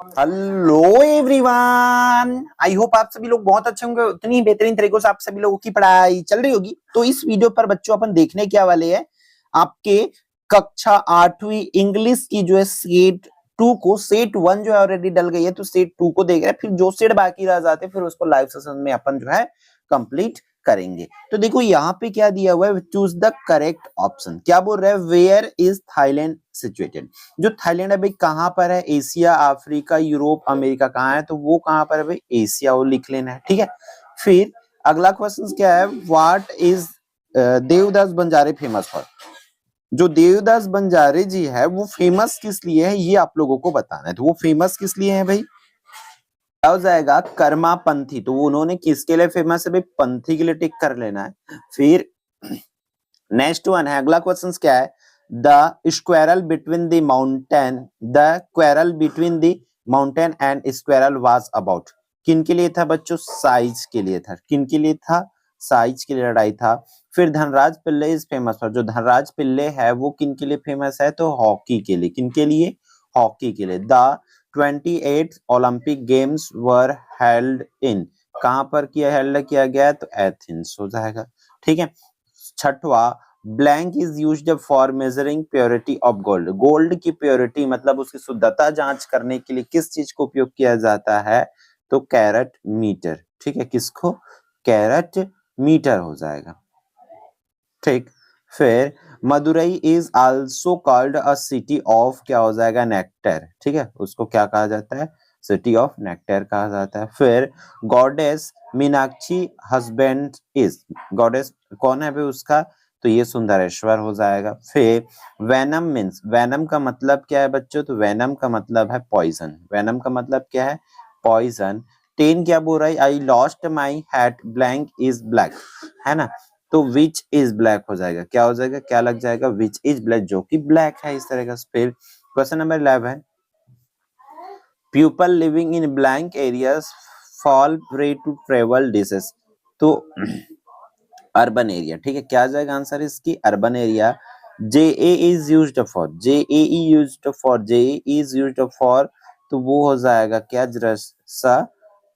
Hello everyone, I hope आप सभी लोग बहुत अच्छे होंगे। उतनी ही बेहतरीन तरीकों से आप सभी लोगों की पढ़ाई चल रही होगी। तो इस वीडियो पर बच्चों अपन देखने क्या वाले हैं, आपके कक्षा 8वीं इंग्लिश की जो है सेट 2 को, सेट 1 जो है ऑलरेडी डल गई है, तो सेट 2 को देख रहे हैं। फिर जो सेट बाकी रह जाते हैं फिर उसको लाइव सेशन में अपन जो है कंप्लीट करेंगे। तो देखो यहाँ पे क्या दिया हुआ है, चूज द करेक्ट ऑप्शन। क्या बोल रहा है, वेयर इज थाईलैंड सिचुएटेड। जो थाईलैंड है भाई कहाँ पर है, एशिया, अफ्रीका, यूरोप, अमेरिका कहाँ है, तो वो कहाँ पर है भाई, एशिया, वो लिख लेना है। ठीक है, फिर अगला क्वेश्चन क्या है, what is Devdas Banjare famous for. जो देवदास बंजारे जी है वो फेमस किस लिए है, ये आप लोगों को बताना है। तो वो फेमस किस लिए है भाई, क्या हो जाएगा, कर्मा पंथी। तो वो उन्होंने किसके लिए फेमस है भाई, पंथी के लिए टिक कर लेना है। फिर नेक्स्ट वन है, अगला क्वेश्चन क्या है, the squirrel between the mountain, the quarrel between the mountain and squirrel was about. किन के लिए था बच्चों, साइज के लिए था। किन के लिए था, साइज के लिए लड़ाई था। फिर Dhanraj Pillay is famous for. जो धनराज पिल्ले है वो किन के लिए फेमस है, तो हॉकी के लिए। किन के लिए, हॉकी के लिए। The 28 Olympic games were held in, कहां पर हेल्ड किया गया, तो एथेंस हो जाएगा। ठीक है, छठवा, blank is used for measuring purity of gold. Gold की प्योरिटी मतलब उसकी शुद्धता जांच करने के लिए किस चीज को उपयोग किया जाता है, तो कैरेट मीटर। ठीक है, किसको, कैरेट मीटर हो जाएगा। ठीक, फिर Madurai is also called a city of, क्या हो जाएगा, नेक्टर। ठीक है, उसको क्या कहा जाता है, सिटी ऑफ नेक्टर कहा जाता है। फिर goddess Meenakshi husband is, goddess कौन है भाई उसका, तो ये सुंदरेश्वर हो जाएगा। फिर वेनम मीन्स, वेनम का मतलब क्या है बच्चों, तो वेनम का मतलब है पॉइजन। वेनम का मतलब क्या है, पॉइजन। 10 क्या बोल रहा है, I lost my hat blank is black, है ना, तो विच इज ब्लैक हो जाएगा। क्या हो जाएगा, क्या लग जाएगा, विच इज ब्लैक, जो कि ब्लैक है, इस तरह का। फिर question number 11, people living in blank areas fall prey to travel disease. तो अर्बन एरिया। ठीक है, क्या जाएगा आंसर इसकी, urban area. J A is used for, J A used for, J is used for, तो वो हो जाएगा क्या, जरसा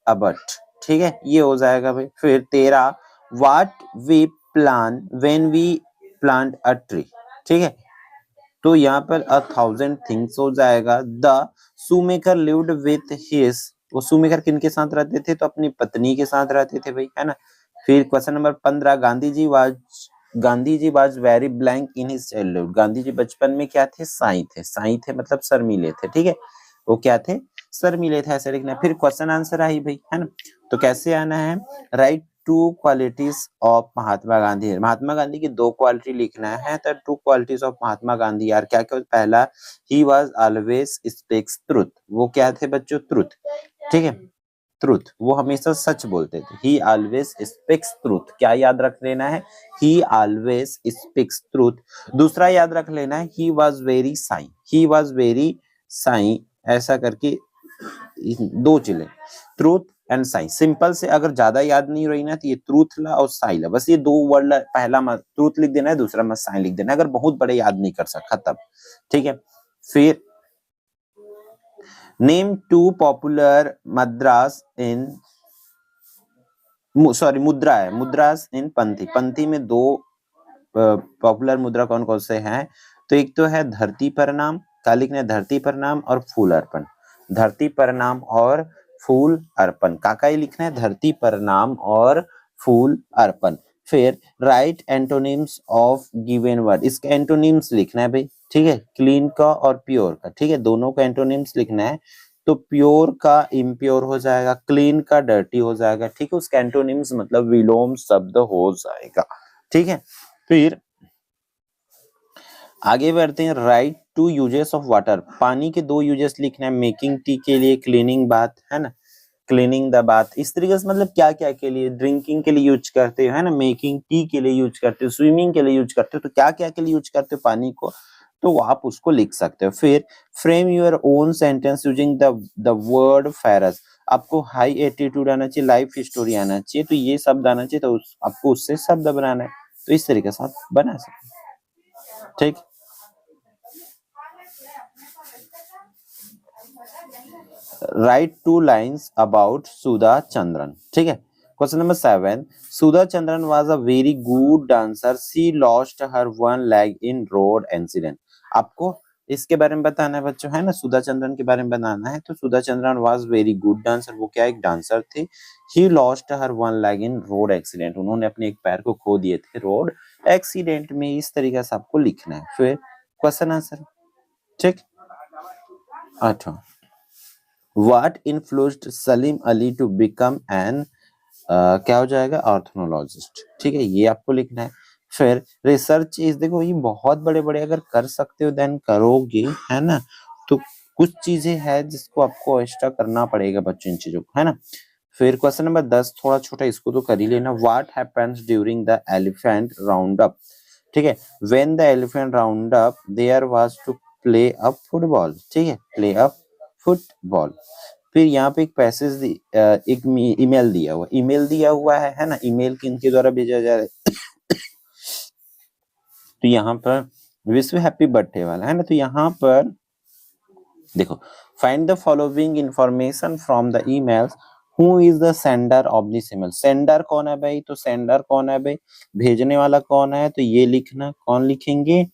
अबट। ठीक है, ये हो जाएगा भाई। फिर 13, what we plan when we plant a tree. ठीक है, तो यहाँ पर 1000 थिंग्स हो जाएगा। The shoemaker lived with his, वो शूमेकर किनके साथ रहते थे, तो अपनी पत्नी के साथ रहते थे भाई, है ना। फिर question number 15, Gandhi ji was very blank in his childhood. Gandhi ji बचपन में क्या थे, साई थे। साई थे मतलब शर्मीले थे। ठीक है, वो क्या थे, शर्मीले थे, ऐसे लिखना। फिर क्वेश्चन आंसर आई भाई, है ना। तो कैसे आना है, right two qualities of Mahatma Gandhi. Mahatma Gandhi की 2 क्वालिटी लिखना है, तो 2 क्वालिटीज ऑफ महात्मा गांधी यार क्या क्या, पहला, he was always speaks truth. वो क्या थे बच्चों, ट्रुथ। ठीक है, ट्रुथ, वो हमेशा सच बोलते थे। ही ऑलवेज स्पीक्स ट्रुथ, क्या याद रख लेना है, ही ऑलवेज स्पीक्स ट्रुथ। दूसरा याद रख लेना है, he was very Sai, he was very Sai, ऐसा करके 2 चीजें, ट्रूथ एंड साई। सिंपल से अगर ज्यादा याद नहीं रही ना, तो ये ट्रूथ ला और साई ला, बस ये 2 वर्ड ला, पहला मत ट्रूथ लिख देना है, दूसरा मत साई लिख देना है, अगर बहुत बड़े याद नहीं कर सकता तब। ठीक है, फिर नेम 2 पॉपुलर मद्रास इन, सॉरी मुद्रा है, मुद्रास इन पंथी। पंथी में 2 पॉपुलर मुद्रा कौन कौन से हैं, तो एक तो है धरती पर नाम, क्या लिखना है, धरती पर नाम और फूल अर्पण। धरती पर नाम और फूल अर्पण, काका ही लिखना है, धरती पर नाम और फूल अर्पण। फिर right antonyms of given word, इसका एंटोनिम्स लिखना है भाई। ठीक है, क्लीन का और प्योर का। ठीक है, दोनों का एंटोनिम्स लिखना है। तो प्योर का इम्प्योर हो जाएगा, क्लीन का डर्टी हो जाएगा। ठीक है, उसका एंटोनिम्स मतलब विलोम शब्द हो जाएगा। ठीक है, फिर आगे बढ़ते हैं, राइट 2 यूजेस ऑफ वाटर। पानी के 2 यूजेस लिखना है, मेकिंग टी के लिए, क्लीनिंग बाथ, है ना, क्लीनिंग द बाथ। इस तरीके से मतलब क्या क्या के लिए, ड्रिंकिंग के लिए यूज करते हो, है ना, मेकिंग टी के लिए यूज करते हो, स्विमिंग के लिए यूज करते हो, तो क्या क्या के लिए यूज करते हो पानी को, तो आप उसको लिख सकते हो। फिर frame your own sentence using the word ferrous. आपको हाई एटीट्यूड आना चाहिए, लाइफ स्टोरी आना चाहिए, तो ये शब्द आना चाहिए, तो आपको उससे शब्द बनाना है, तो इस तरीके से आप बना सकते हैं। ठीक, right 2 lines about Sudha Chandran. ठीक है। Question number 7, Sudha Chandran was a very good dancer, she lost her one leg in road incident. आपको इसके बारे में बताना है बच्चों, है ना, सुधा चंद्रन के बारे में बताना है। तो Sudha Chandran was very good dancer, वो क्या एक डांसर थे। He lost her one leg in road accident, उन्होंने अपने एक पैर को खो दिए थे रोड एक्सीडेंट में। इस तरीके से आपको लिखना है। फिर क्वेश्चन आंसर। ठीक। अच्छा, What influenced Salim Ali to become an, क्या हो जाएगा, ऑर्थोनोलॉजिस्ट। ठीक है, ये आपको लिखना है। फिर रिसर्च इज, देखो ये बहुत बड़े बड़े अगर कर सकते हो देन करोगे, है ना। तो कुछ चीजें हैं जिसको आपको एक्स्ट्रा करना पड़ेगा बच्चों, इन चीजों को, है ना। फिर क्वेश्चन नंबर 10 थोड़ा छोटा, इसको तो कर ही लेना। What happens during the elephant round up. ठीक है, when the elephant round up there was to play a football. ठीक है, प्ले अ फुटबॉल। फिर यहाँ पे एक पैसेज एक ईमेल दिया हुआ है ना। ईमेल किनके द्वारा भेजा जा रहा है तो यहाँ पर विश्व हैप्पी बर्थडे वाला है ना। तो यहाँ पर देखो, find the following information from the emails, who is the sender of this email. Sender कौन है भाई, तो सेंडर कौन है भाई, भेजने वाला कौन है, तो ये लिखना, कौन लिखेंगे,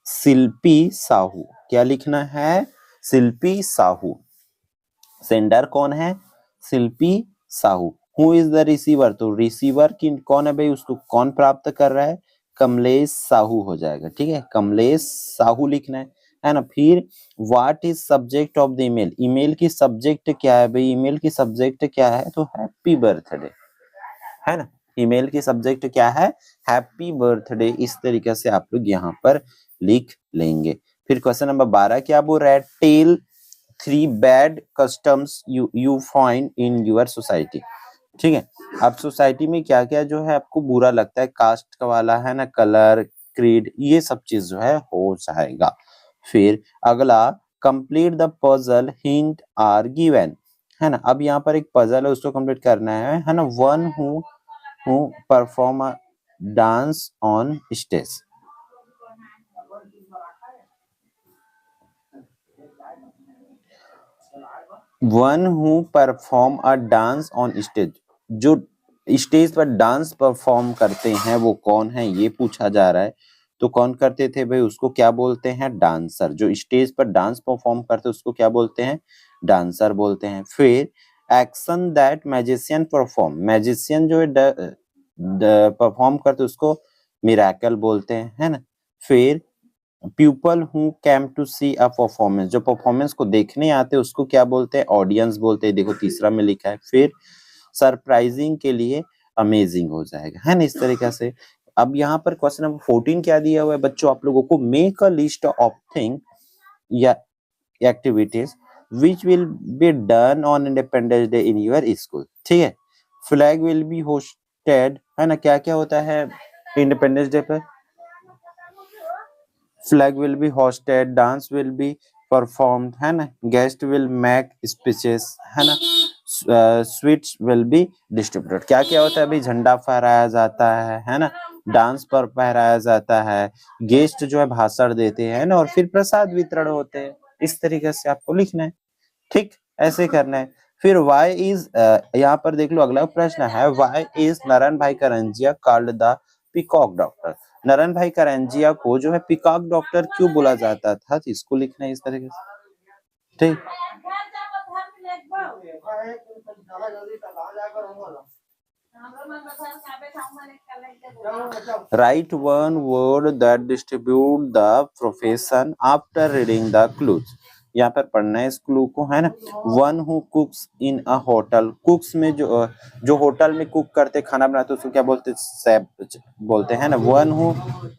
शिल्पी साहू। क्या लिखना है, शिल्पी साहू। सेंडर कौन है, Shilpi Sahu. Who is the receiver, तो रिसीवर की कौन है भाई, उसको कौन प्राप्त कर रहा है, कमलेश साहू हो जाएगा। ठीक है, कमलेश साहू लिखना है ना। फिर what is subject of the email, email की सब्जेक्ट क्या है भाई, ईमेल की सब्जेक्ट क्या है, तो हैप्पी बर्थडे, है ना। ईमेल की सब्जेक्ट क्या है, हैप्पी बर्थडे। इस तरीके से आप लोग यहाँ पर लिख लेंगे। फिर क्वेश्चन नंबर 12 क्या बोल रहा है, tell 3 bad customs you find in your society. ठीक है, अब सोसाइटी में क्या क्या जो है आपको बुरा लगता है, कास्ट वाला है ना, कलर, क्रीड, ये सब चीज जो है हो जाएगा। फिर अगला, complete the puzzle, hint are given, है ना। अब यहाँ पर एक पजल है, उसको कंप्लीट करना है ना। One who perform a dance on stage. One who perform a dance on stage, जो स्टेज पर डांस परफॉर्म करते हैं वो कौन है, ये पूछा जा रहा है। तो कौन करते थे भाई, उसको क्या बोलते हैं, डांसर। जो स्टेज पर डांस परफॉर्म करते हैं उसको क्या बोलते हैं, डांसर बोलते हैं। फिर action that magician perform, magician जो है परफॉर्म करते उसको मिरेकल बोलते हैं, है ना। फिर people who came to see a performance, जो परफॉर्मेंस को देखने आते हैं उसको क्या बोलते हैं, ऑडियंस बोलते हैं। देखो तीसरा में लिखा है। फिर सरप्राइजिंग के लिए अमेजिंग हो जाएगा, है ना, इस तरीके से। अब यहाँ पर क्वेश्चन नंबर 14 क्या दिया हुआ है बच्चों आप लोगों को, make a list of thing या activities which will be done on independence day in your school. ठीक है, फ्लैग विल बी होस्टेड, है ना। क्या क्या होता है इंडिपेंडेंस डे पर, flag will be hosted, dance will be performed, है ना, गेस्ट विल मेक स्पीचेस, है ना, स्वीट्स विल बी डिस्ट्रीब्यूटेड। क्या क्या होता है भाई, झंडा फहराया जाता है ना, डांस पर फहराया जाता है, गेस्ट जो है भाषण देते हैं ना, और फिर प्रसाद वितरण होते हैं। इस तरीके से आपको लिखना है। ठीक, ऐसे करना है। फिर वाई इज, यहाँ पर देख लो अगला प्रश्न है, वाई इज नारायण भाई Karanjia called the peacock doctor. Narayan भाई करंजिया को जो है पीकॉक डॉक्टर क्यों बोला जाता था, तो इसको लिखना है इस तरीके से। ठीक, write one word that distribute the profession after reading the clues। यहाँ पर पढ़ना है इस क्लू को, है ना। One who कुक्स in a hotel, कुक्स में जो होटल में कुक करते खाना बनाते उसको क्या बोलते, शेफ बोलते हैं ना। One who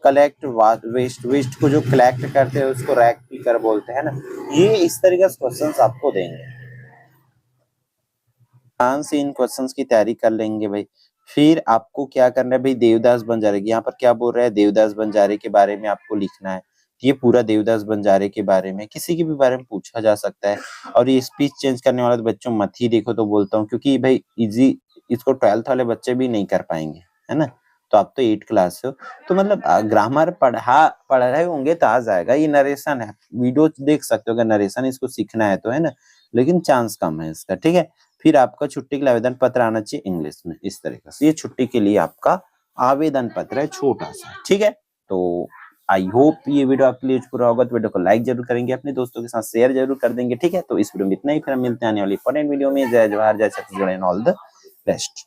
collect waste, waste को जो कलेक्ट करते हैं उसको रैक पिकर बोलते हैं ना। ये इस तरीके से क्वेश्चंस आपको देंगे, ध्यान से इन क्वेश्चंस की तैयारी कर लेंगे भाई। फिर आपको क्या करना है भाई, देवदास बंजारे, यहाँ पर क्या बोल रहा है, देवदास बंजारे के बारे में आपको लिखना है। ये पूरा देवदास बंजारे के बारे में, किसी के भी बारे में पूछा जा सकता है। और ये स्पीच चेंज करने वाला तो बच्चों मत ही देखो, तो बोलता हूँ, क्योंकि भाई इजी, इसको 12th वाले बच्चे भी नहीं कर पाएंगे, है ना। तो आप तो 8 क्लास हो, तो मतलब ग्रामर पढ़ रहे होंगे तो आ जाएगा। ये नरेशन है, वीडियो देख सकते हो, अगर नरेशन इसको सीखना है तो, है ना। लेकिन चांस कम है इसका, ठीक है। फिर आपका छुट्टी के लिए आवेदन पत्र आना चाहिए इंग्लिश में, इस तरीके से। ये छुट्टी के लिए आपका आवेदन पत्र है, छोटा सा, ठीक है। तो आई होप ये वीडियो आपके लिए पूरा होगा, तो वीडियो को लाइक जरूर करेंगे, अपने दोस्तों के साथ शेयर जरूर कर देंगे, ठीक है। तो इस वीडियो में इतना ही, फिर हम मिलते हैं आने वाली इंपॉर्टेंट वीडियो में। जय जवाहर, जय Chhattisgarh and all the best.